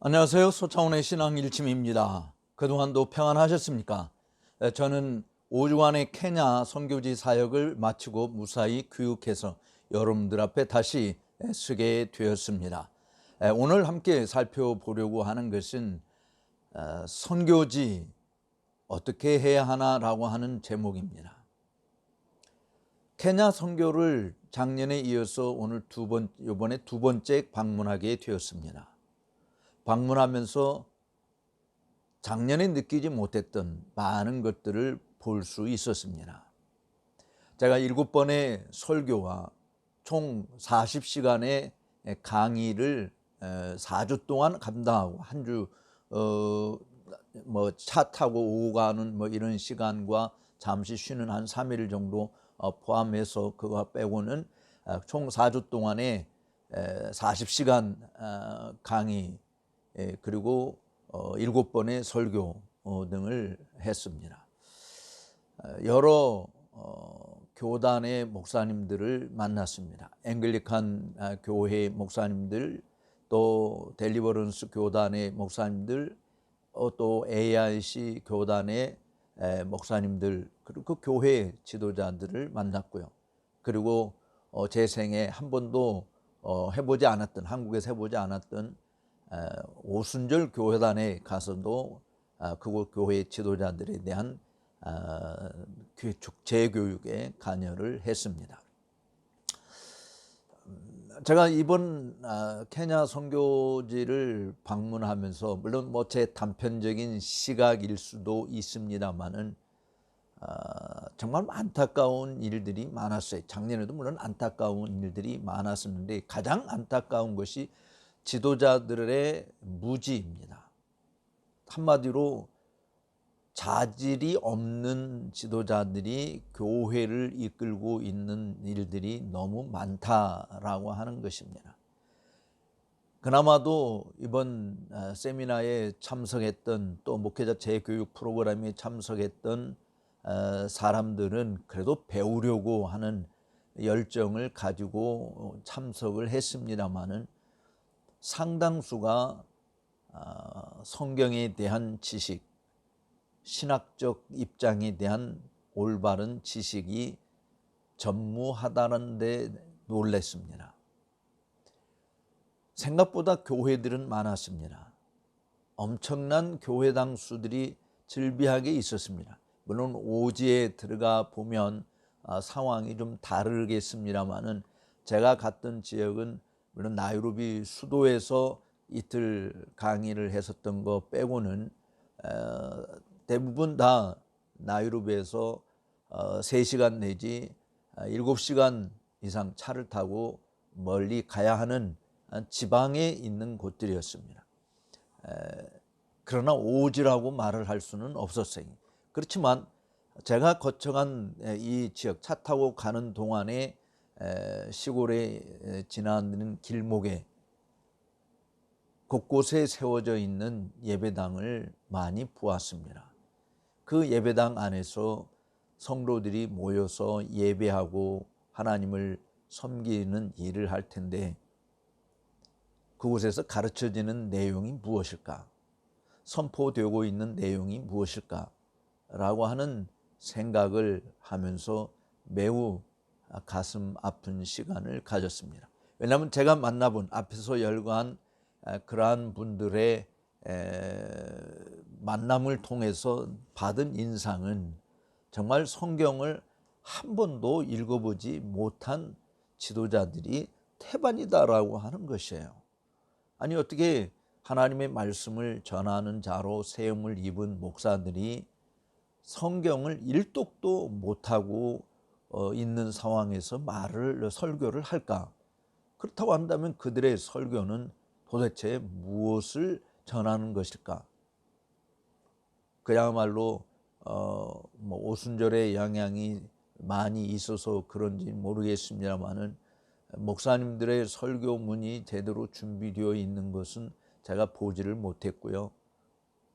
안녕하세요. 소창원의 신앙 일침입니다. 그동안도 평안하셨습니까? 저는 5주간의 케냐 선교지 사역을 마치고 무사히 귀국해서 여러분들 앞에 다시 서게 되었습니다. 오늘 함께 살펴보려고 하는 것은 선교지 어떻게 해야 하나라고 하는 제목입니다. 케냐 선교를 작년에 이어서 이번에 두 번째 방문하게 되었습니다. 방문하면서 작년에 느끼지 못했던 많은 것들을 볼 수 있었습니다. 제가 7번의 설교와 총 40시간의 강의를 4주 동안 감당하고 한 주 차 타고 오고 가는 이런 시간과 잠시 쉬는 한 3일 정도 포함해서 그거 빼고는 총 4주 동안에 40시간 강의 그리고 7번의 설교 등을 했습니다. 여러 교단의 목사님들을 만났습니다. 앵글리칸 교회 목사님들, 또 델리버런스 교단의 목사님들, 또 AIC 교단의 목사님들, 그리고 그 교회 지도자들을 만났고요. 그리고 제 생에 한 번도 해보지 않았던, 한국에서 해보지 않았던 오순절 교회단에 가서도 그곳 교회 지도자들에 대한 재교육에 관여를 했습니다. 제가 이번 케냐 선교지를 방문하면서 물론 제 단편적인 시각일 수도 있습니다만은 정말 안타까운 일들이 많았어요. 작년에도 물론 안타까운 일들이 많았었는데 가장 안타까운 것이 지도자들의 무지입니다. 한마디로 자질이 없는 지도자들이 교회를 이끌고 있는 일들이 너무 많다라고 하는 것입니다. 그나마도 이번 세미나에 참석했던 또 목회자 재교육 프로그램에 참석했던 사람들은 그래도 배우려고 하는 열정을 가지고 참석을 했습니다마는 상당수가 성경에 대한 지식, 신학적 입장에 대한 올바른 지식이 전무하다는 데 놀랐습니다. 생각보다 교회들은 많았습니다. 엄청난 교회당 수들이 즐비하게 있었습니다. 물론 오지에 들어가 보면 상황이 좀 다르겠습니다만은 제가 갔던 지역은 물론 나이로비 수도에서 이틀 강의를 했었던 거 빼고는 대부분 다 나이로비에서 3시간 내지 7시간 이상 차를 타고 멀리 가야 하는 지방에 있는 곳들이었습니다. 그러나 오지라고 말을 할 수는 없었어요. 그렇지만 제가 거쳐간 이 지역, 차 타고 가는 동안에 시골에 지나는 길목에 곳곳에 세워져 있는 예배당을 많이 보았습니다. 그 예배당 안에서 성도들이 모여서 예배하고 하나님을 섬기는 일을 할 텐데 그곳에서 가르쳐지는 내용이 무엇일까? 선포되고 있는 내용이 무엇일까? 라고 하는 생각을 하면서 매우 가슴 아픈 시간을 가졌습니다. 왜냐하면 제가 만나본 앞에서 열거한 그러한 분들의 만남을 통해서 받은 인상은 정말 성경을 한 번도 읽어보지 못한 지도자들이 태반이다라고 하는 것이에요. 아니 어떻게 하나님의 말씀을 전하는 자로 세움을 입은 목사들이 성경을 일독도 못하고 있는 상황에서 설교를 할까? 그렇다고 한다면 그들의 설교는 도대체 무엇을 전하는 것일까? 그야말로 오순절의 영향이 많이 있어서 그런지 모르겠습니다만은 목사님들의 설교문이 제대로 준비되어 있는 것은 제가 보지를 못했고요.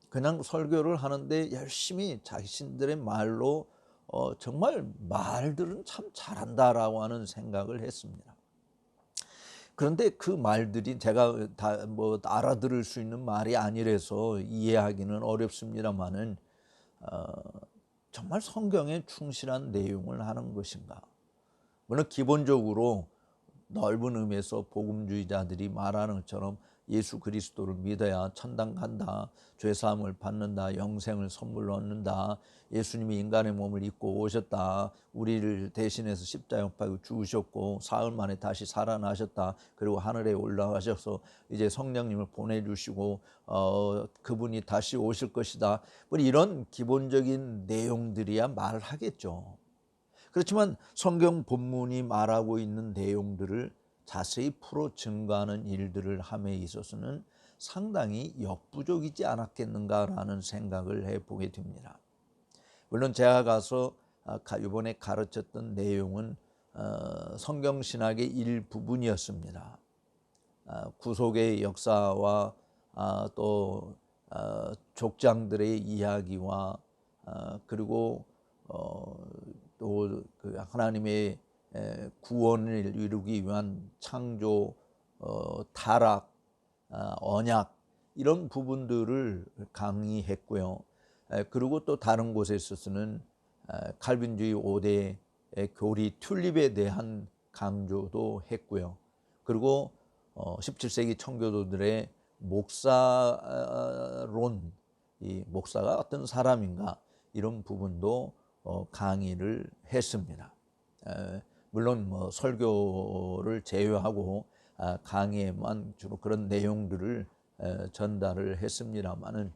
그냥 설교를 하는데 열심히 자신들의 말로 정말 말들은 참 잘한다라고 하는 생각을 했습니다. 그런데 그 말들이 제가 다 뭐 알아들을 수 있는 말이 아니라서 이해하기는 어렵습니다만은 정말 성경에 충실한 내용을 하는 것인가? 물론 기본적으로 넓은 의미에서 복음주의자들이 말하는 것처럼 예수 그리스도를 믿어야 천당 간다, 죄사함을 받는다, 영생을 선물로 얻는다, 예수님이 인간의 몸을 입고 오셨다, 우리를 대신해서 십자가에 못 박혀 죽으셨고 사흘 만에 다시 살아나셨다, 그리고 하늘에 올라가셔서 이제 성령님을 보내주시고 그분이 다시 오실 것이다, 뭐 이런 기본적인 내용들이야 말하겠죠. 그렇지만 성경 본문이 말하고 있는 내용들을 자세히 풀어 증거하는 일들을 함에 있어서는 상당히 역부족이지 않았겠는가라는 생각을 해보게 됩니다. 물론 제가 가서 이번에 가르쳤던 내용은 성경신학의 일부분이었습니다. 구속의 역사와 또 족장들의 이야기와 그리고 또 그 하나님의 구원을 이루기 위한 창조, 타락, 언약 이런 부분들을 강의했고요. 그리고 또 다른 곳에 있어서는 칼빈주의 5대 교리 튤립에 대한 강조도 했고요. 그리고 17세기 청교도들의 목사론, 이 목사가 어떤 사람인가 이런 부분도 강의를 했습니다. 물론 뭐 설교를 제외하고 강의에만 주로 그런 내용들을 전달을 했습니다만은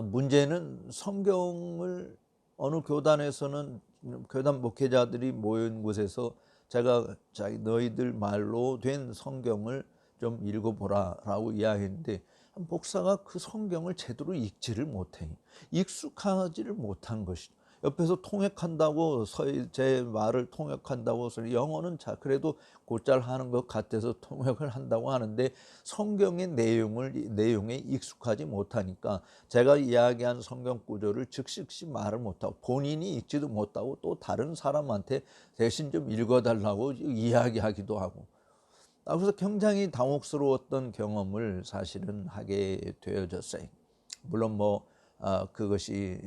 문제는 성경을 어느 교단에서는 교단 목회자들이 모인 곳에서 제가 너희들 말로 된 성경을 좀 읽어보라라고 이야기했는데 목사가 그 성경을 제대로 읽지를 못해, 익숙하지를 못한 것이죠. 옆에서 통역한다고 제 말을 통역한다고 영어는 그래도 곧잘 하는 것 같아서 통역을 한다고 하는데 성경의 내용에 익숙하지 못하니까 제가 이야기한 성경 구조를 즉시 말을 못하고 본인이 읽지도 못하고 또 다른 사람한테 대신 좀 읽어달라고 이야기하기도 하고, 그래서 굉장히 당혹스러웠던 경험을 사실은 하게 되어졌어요. 물론 뭐 그것이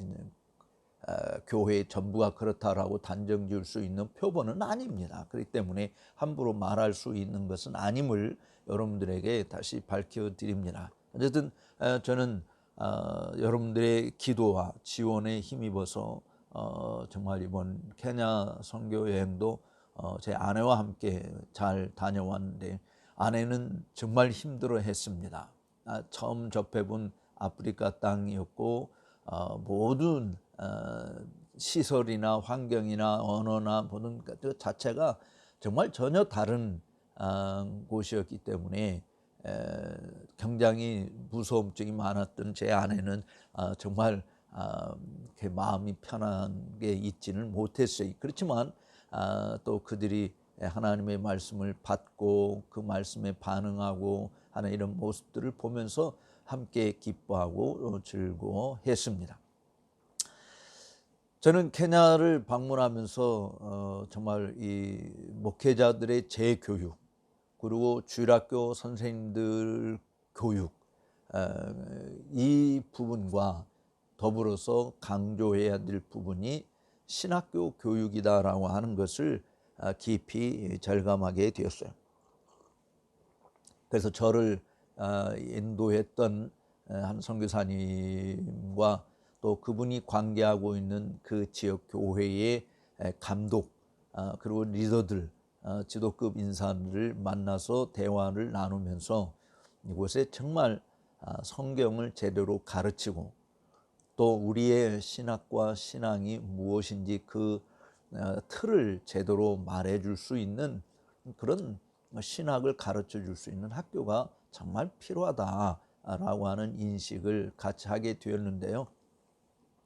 교회의 전부가 그렇다라고 단정 지을 수 있는 표본은 아닙니다. 그렇기 때문에 함부로 말할 수 있는 것은 아님을 여러분들에게 다시 밝혀드립니다. 어쨌든 저는 여러분들의 기도와 지원에 힘입어서 정말 이번 케냐 선교 여행도 제 아내와 함께 잘 다녀왔는데 아내는 정말 힘들어 했습니다. 처음 접해본 아프리카 땅이었고 모든 시설이나 환경이나 언어나 모든 것 자체가 정말 전혀 다른 곳이었기 때문에 굉장히 무서움증이 많았던 제 아내는 정말 마음이 편하게 있지는 못했어요. 그렇지만 또 그들이 하나님의 말씀을 받고 그 말씀에 반응하고 하는 이런 모습들을 보면서 함께 기뻐하고 즐거워했습니다. 저는 케냐를 방문하면서 정말 이 목회자들의 재교육, 그리고 주일학교 선생님들 교육, 이 부분과 더불어서 강조해야 될 부분이 신학교 교육이다라고 하는 것을 깊이 절감하게 되었어요. 그래서 저를 인도했던 한 선교사님과 또 그분이 관계하고 있는 그 지역 교회의 감독, 그리고 리더들, 지도급 인사들을 만나서 대화를 나누면서 이곳에 정말 성경을 제대로 가르치고 또 우리의 신학과 신앙이 무엇인지 그 틀을 제대로 말해줄 수 있는 그런 신학을 가르쳐 줄 수 있는 학교가 정말 필요하다라고 하는 인식을 같이 하게 되었는데요.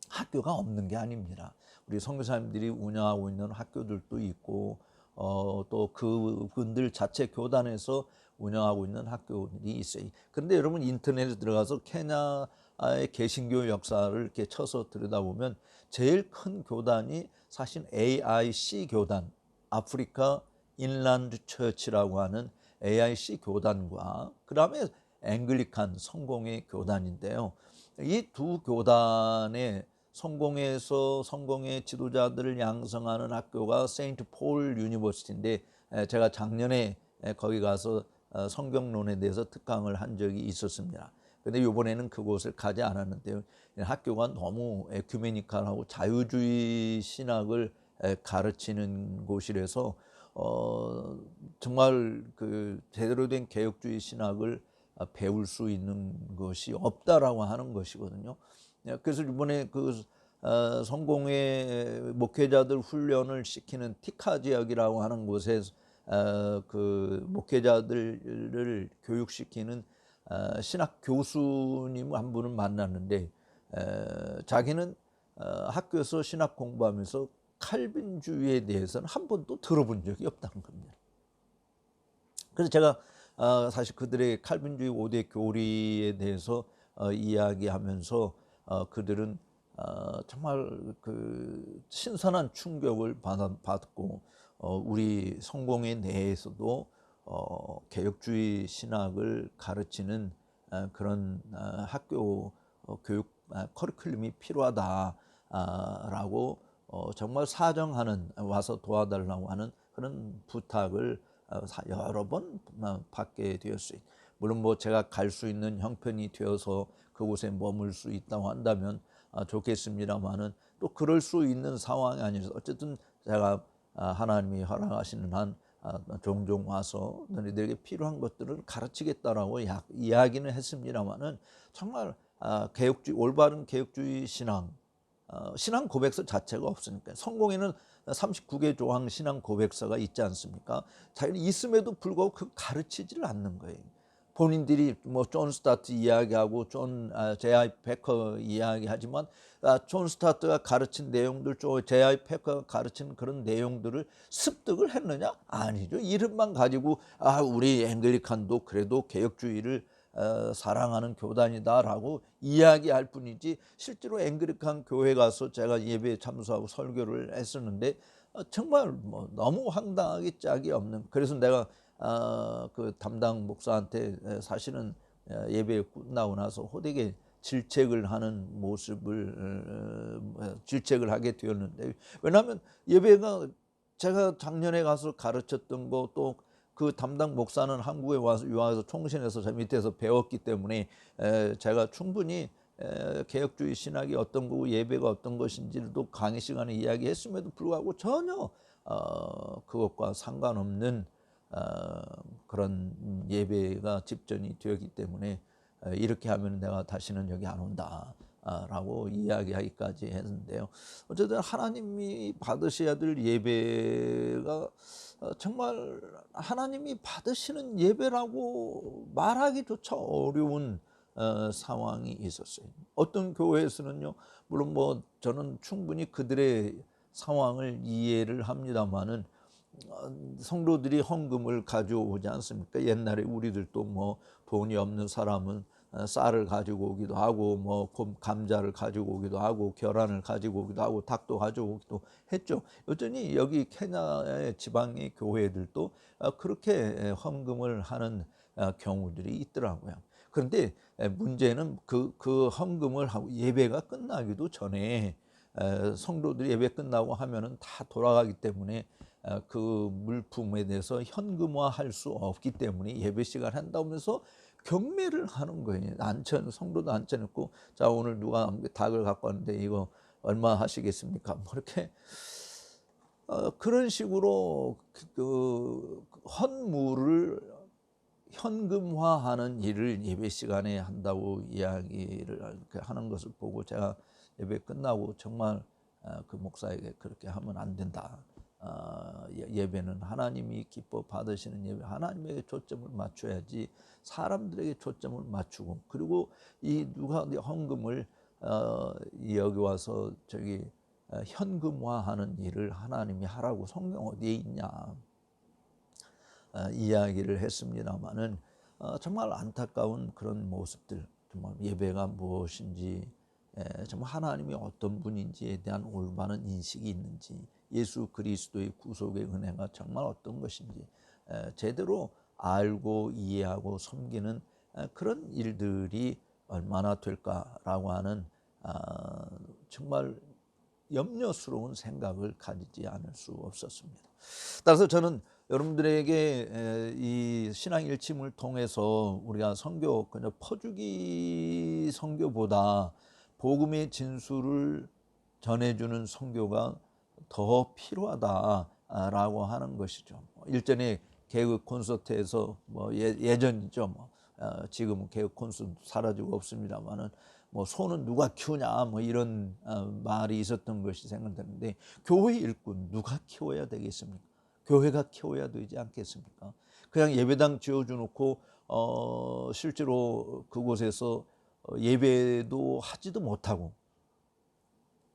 학교가 없는 게 아닙니다. 우리 선교사님들이 운영하고 있는 학교들도 있고 또 그분들 자체 교단에서 운영하고 있는 학교들이 있어요. 그런데 여러분 인터넷에 들어가서 케냐의 개신교 역사를 이렇게 쳐서 들여다보면 제일 큰 교단이 사실 AIC 교단, 아프리카 인란드 처치라고 하는 AIC 교단과 그다음에 앵글리칸 성공회 교단인데요. 이 두 교단의 성공회에서 성공회 지도자들을 양성하는 학교가 세인트 폴 유니버시티인데 제가 작년에 거기 가서 성경론에 대해서 특강을 한 적이 있었습니다. 근데 이번에는 그곳을 가지 않았는데요. 학교가 너무 에큐메니컬하고 자유주의 신학을 가르치는 곳이라서 정말 그 제대로 된 개혁주의 신학을 배울 수 있는 것이 없다라고 하는 것이거든요. 그래서 이번에 그 성공회 목회자들 훈련을 시키는 티카 지역이라고 하는 곳에 그 목회자들을 교육시키는 신학 교수님 한 분을 만났는데 자기는 학교에서 신학 공부하면서 칼빈주의에 대해서는 한 번도 들어본 적이 없다는 겁니다. 그래서 제가 사실 그들의 칼빈주의 5대 교리에 대해서 이야기하면서 그들은 정말 그 신선한 충격을 받고 우리 성공회 내에서도 개혁주의 신학을 가르치는 그런 학교 교육 커리큘럼이 필요하다라고 정말 사정하는 와서 도와달라고 하는 그런 부탁을 여러 번 받게 되었어요. 물론 뭐 제가 갈 수 있는 형편이 되어서 그곳에 머물 수 있다고 한다면 좋겠습니다만은 또 그럴 수 있는 상황이 아니어서 어쨌든 제가 하나님이 허락하시는 한 종종 와서 너희들에게 필요한 것들을 가르치겠다라고 이야기는 했습니다만은 정말 개혁주의 올바른 개혁주의 신앙 고백서 자체가 없으니까 성공에는 39개 조항 신앙 고백서가 있지 않습니까? 자기는 있음에도 불구하고 그 가르치지를 않는 거예요. 본인들이 뭐 존 스타트 이야기하고 J.I. 패커 이야기하지만 존 스타트가 가르친 내용들, J.I. 패커가 가르친 그런 내용들을 습득을 했느냐? 아니죠. 이름만 가지고 우리 앵글리칸도 그래도 개혁주의를 사랑하는 교단이다라고 이야기할 뿐이지 실제로 앵글리칸 교회 가서 제가 예배에 참석하고 설교를 했었는데 정말 뭐 너무 황당하기 짝이 없는. 그래서 내가 그 담당 목사한테 사실은 예배 끝나고 나서 호되게 질책을 하는 모습을 질책을 하게 되었는데, 왜냐하면 예배가 제가 작년에 가서 가르쳤던 거 또 그 담당 목사는 한국에 와서 유학에서 총신해서 저 밑에서 배웠기 때문에 제가 충분히 개혁주의 신학이 어떤 거고 예배가 어떤 것인지도 강의 시간에 이야기했음에도 불구하고 전혀 그것과 상관없는 그런 예배가 집전이 되었기 때문에 이렇게 하면 내가 다시는 여기 안 온다 라고 이야기하기까지 했는데요. 어쨌든 하나님이 받으셔야 될 예배가 정말 하나님이 받으시는 예배라고 말하기조차 어려운 상황이 있었어요. 어떤 교회에서는요, 물론 뭐 저는 충분히 그들의 상황을 이해를 합니다만은 성도들이 헌금을 가져오지 않습니까? 옛날에 우리들도 뭐 돈이 없는 사람은 쌀을 가지고 오기도 하고 뭐 감자를 가지고 오기도 하고 계란을 가지고 오기도 하고 닭도 가지고 오기도 했죠. 여전히 여기 케냐의 지방의 교회들도 그렇게 헌금을 하는 경우들이 있더라고요. 그런데 문제는 그 헌금을 하고 예배가 끝나기도 전에 성도들이 예배 끝나고 하면은 다 돌아가기 때문에 그 물품에 대해서 현금화할 수 없기 때문에 예배 시간 한다면서 경매를 하는 거예요. 성도도 앉혀놓고 자 오늘 누가 닭을 갖고 왔는데 이거 얼마 하시겠습니까? 뭐 이렇게 그런 식으로 그 헌물을 현금화하는 일을 예배 시간에 한다고 이야기를 하는 것을 보고 제가 예배 끝나고 정말 그 목사에게 그렇게 하면 안 된다. 예배는 하나님이 기뻐 받으시는 예배, 하나님에게 초점을 맞춰야지 사람들에게 초점을 맞추고, 그리고 이 누가 헌금을 여기 와서 현금화하는 일을 하나님이 하라고 성경 어디에 있냐 이야기를 했습니다마는 정말 안타까운 그런 모습들, 정말 예배가 무엇인지 정말 하나님이 어떤 분인지에 대한 올바른 인식이 있는지 예수 그리스도의 구속의 은혜가 정말 어떤 것인지 제대로 알고 이해하고 섬기는 그런 일들이 얼마나 될까라고 하는 정말 염려스러운 생각을 가지지 않을 수 없었습니다. 따라서 저는 여러분들에게 이 신앙 일침을 통해서 우리가 선교 그냥 퍼주기 선교보다 복음의 진수를 전해주는 선교가 더 필요하다라고 하는 것이죠. 일전에 개혁 콘서트에서 뭐 예전이죠. 지금은 개혁 콘서트 사라지고 없습니다만은 뭐 소는 누가 키우냐 뭐 이런 말이 있었던 것이 생각되는데, 교회 일꾼 누가 키워야 되겠습니까? 교회가 키워야 되지 않겠습니까? 그냥 예배당 지어줘 놓고 실제로 그곳에서 예배도 하지도 못하고,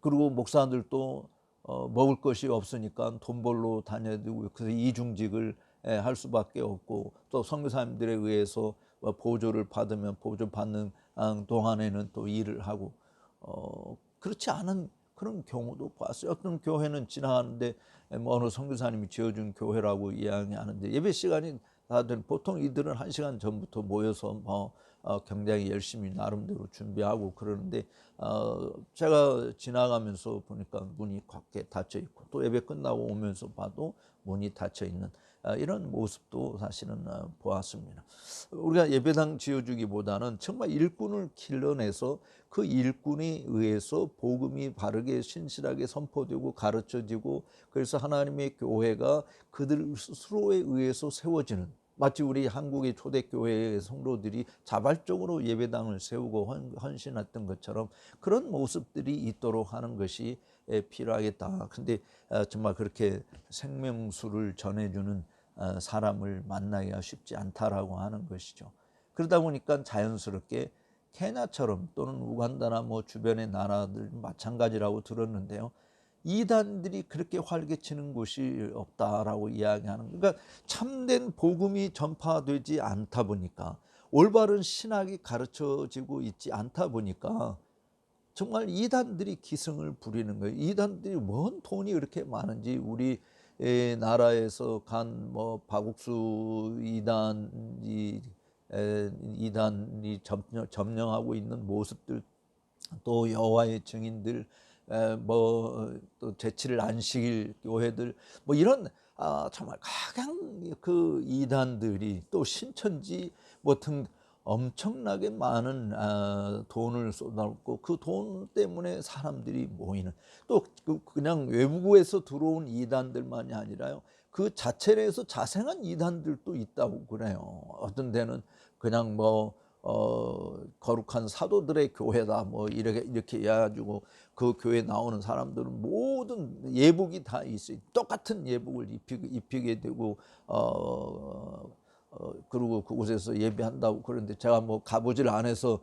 그리고 목사들도 먹을 것이 없으니까 돈 벌러 다녀야 되고, 그래서 이중직을 할 수밖에 없고, 또 선교사님들에 의해서 보조를 받으면 보조 받는 동안에는 또 일을 하고, 그렇지 않은 그런 경우도 봤어요. 어떤 교회는 지나가는데 어느 선교사님이 지어준 교회라고 이야기하는데, 예배 시간이 다들 보통 이들은 1시간 전부터 모여서 굉장히 열심히 나름대로 준비하고 그러는데, 제가 지나가면서 보니까 문이 밖에 닫혀 있고, 또 예배 끝나고 오면서 봐도 문이 닫혀 있는 이런 모습도 사실은 보았습니다. 우리가 예배당 지어주기보다는 정말 일꾼을 길러내서 그 일꾼에 의해서 복음이 바르게 신실하게 선포되고 가르쳐지고, 그래서 하나님의 교회가 그들 스스로에 의해서 세워지는, 마치 우리 한국의 초대교회의 성도들이 자발적으로 예배당을 세우고 헌신했던 것처럼 그런 모습들이 있도록 하는 것이 필요하겠다. 근데 정말 그렇게 생명수를 전해주는 사람을 만나기가 쉽지 않다라고 하는 것이죠. 그러다 보니까 자연스럽게 케냐처럼 또는 우간다나 뭐 주변의 나라들 마찬가지라고 들었는데요, 이단들이 그렇게 활개치는 곳이 없다라고 이야기하는, 그러니까 참된 복음이 전파되지 않다 보니까, 올바른 신학이 가르쳐지고 있지 않다 보니까 정말 이단들이 기승을 부리는 거예요. 이단들이 뭔 돈이 그렇게 많은지, 우리 나라에서 간 뭐 박옥수 이단이 점령하고 있는 모습들, 또 여호와의 증인들, 뭐또 제7일 안식일 교회들, 뭐 이런 정말 각양 그 이단들이 또 신천지 뭐 등 엄청나게 많은 돈을 쏟아붓고, 그 돈 때문에 사람들이 모이는, 또 그냥 외부에서 들어온 이단들만이 아니라요, 그 자체 내에서 자생한 이단들도 있다고 그래요. 어떤 데는 그냥 거룩한 사도들의 교회다 뭐 이렇게 해가지고, 그 교회 나오는 사람들은 모든 예복이 다 있어요. 똑같은 예복을 입히게 되고, 그리고 그곳에서 예배한다고 그러는데, 제가 뭐 가보질 않아서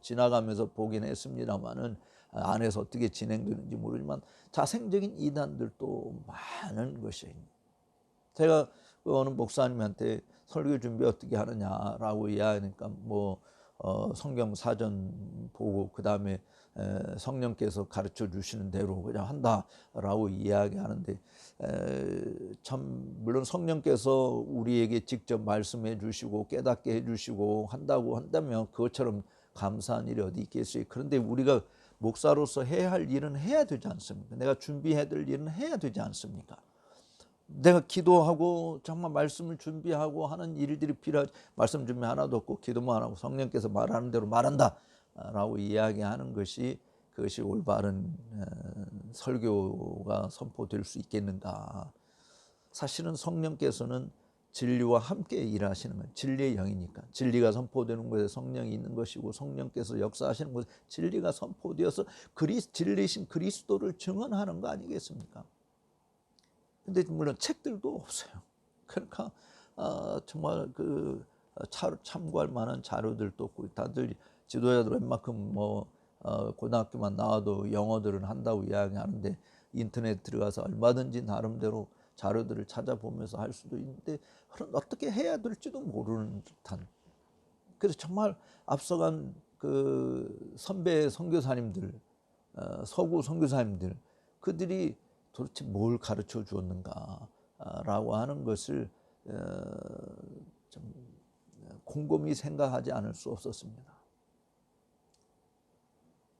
지나가면서 보긴 했습니다만은, 안에서 어떻게 진행되는지 모르지만 자생적인 이단들도 많은 것이에요. 제가 어느 목사님한테 설교 준비 어떻게 하느냐라고 이야기하니까, 성경 사전 보고 그 다음에 성령께서 가르쳐 주시는 대로 그냥 한다라고 이야기하는데, 참 물론 성령께서 우리에게 직접 말씀해 주시고 깨닫게 해 주시고 한다고 한다면 그것처럼 감사한 일이 어디 있겠어요. 그런데 우리가 목사로서 해야 할 일은 해야 되지 않습니까? 내가 준비해야 될 일은 해야 되지 않습니까? 내가 기도하고 정말 말씀을 준비하고 하는 일들이 필요하지, 말씀 준비 하나도 없고 기도만 하고 성령께서 말하는 대로 말한다 라고 이야기하는 것이, 그것이 올바른 설교가 선포될 수 있겠는가. 사실은 성령께서는 진리와 함께 일하시는 거예요. 진리의 영이니까. 진리가 선포되는 곳에 성령이 있는 것이고, 성령께서 역사하시는 곳에 진리가 선포되어서 진리신 그리스도를 증언하는 거 아니겠습니까? 근데 물론 책들도 없어요. 그러니까 정말 참고할 만한 자료들도 없고, 다들 지도자들 웬만큼 고등학교만 나와도 영어들은 한다고 이야기하는데, 인터넷 들어가서 얼마든지 나름대로 자료들을 찾아보면서 할 수도 있는데, 어떻게 해야 될지도 모르는 듯한. 그래서 정말 앞서간 그 선배 선교사님들, 서구 선교사님들, 그들이 도대체 뭘 가르쳐 주었는가라고 하는 것을 좀 곰곰이 생각하지 않을 수 없었습니다.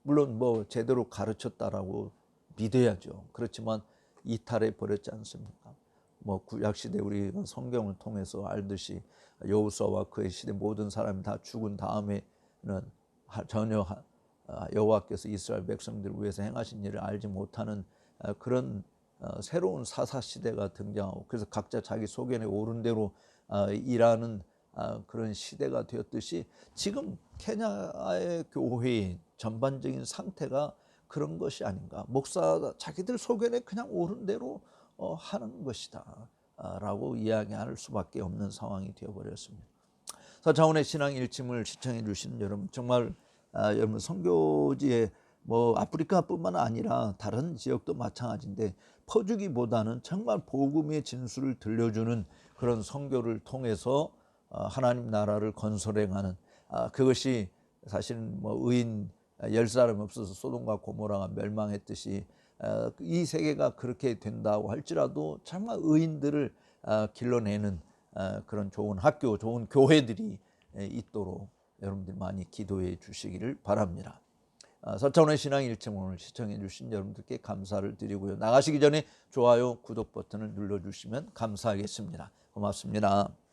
물론 뭐 제대로 가르쳤다라고 믿어야죠. 그렇지만 이탈해 버렸지 않습니까? 뭐 구약 시대 우리 성경을 통해서 알듯이 여호수아와 그의 시대 모든 사람이 다 죽은 다음에는 전혀 여호와께서 이스라엘 백성들을 위해서 행하신 일을 알지 못하는 그런 새로운 사사 시대가 등장하고, 그래서 각자 자기 소견에 오른 대로 일하는 그런 시대가 되었듯이 지금 케냐의 교회의 전반적인 상태가 그런 것이 아닌가. 목사 자기들 소견에 그냥 옳은 대로 하는 것이다 라고 이야기할 수밖에 없는 상황이 되어버렸습니다. 자원의 신앙 일침을 시청해 주시는 여러분, 정말 여러분 선교지에 뭐 아프리카뿐만 아니라 다른 지역도 마찬가지인데 퍼주기보다는 정말 복음의 진술을 들려주는 그런 선교를 통해서 하나님 나라를 건설해가는, 그것이 사실은 뭐 의인 10사람 없어서 소돔과 고모라가 멸망했듯이 이 세계가 그렇게 된다고 할지라도 정말 의인들을 길러내는 그런 좋은 학교, 좋은 교회들이 있도록 여러분들 많이 기도해 주시기를 바랍니다. 서차원의 신앙 일침 오늘 시청해 주신 여러분들께 감사를 드리고요. 나가시기 전에 좋아요, 구독 버튼을 눌러주시면 감사하겠습니다. 고맙습니다.